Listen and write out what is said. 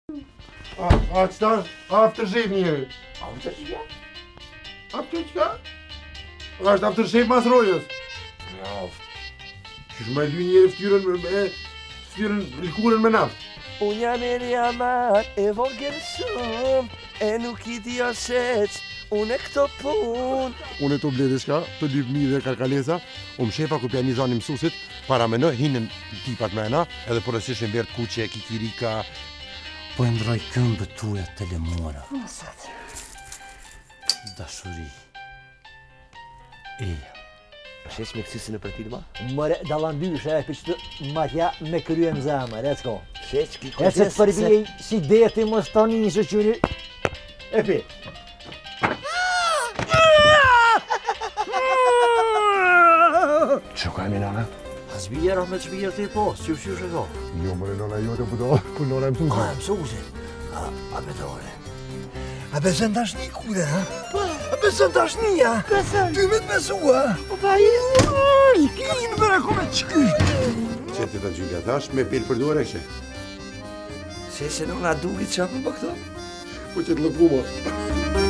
A qëta aftershave njëri? Aftershave? Aftershave? Është aftershave mas rojës. Qysh me ly njëri ftyrën lkurën me naft. Unë jam e një amat e vogël shumë, e nuk I di asec, unë e këto pun. Unë e të bledi shka, të lypni dhe karkalesa, shefa ku pianizani mësusit, para me në hinën tipat me na, edhe përësishin vertë kuqe, kikirika. Po e ndroj këmbët tuja të lemora. Dashuri. Eja. Shesh me kësisin e për ti ma? Mëre, dalandyshe, e për që të matja me kryen zemër, e s'ko. Shesh ki E se të përbjej si deti më stani një qyri. E pi. Që ka e mi nana? A zbjera me të zbjera të I po, që e ko? Jo, mëre nana jote puto, ku nana e mësusit. A, mësusit. A betore. A besën tashni kude, ha? A besën tashni, ha? Besën. Ty me të besua. Pa I Kinë për e kome qysh. Që të gjyka thash, me pilë për duar e kështë. Se nuk na duki qa për këto? Po që të lëkuma.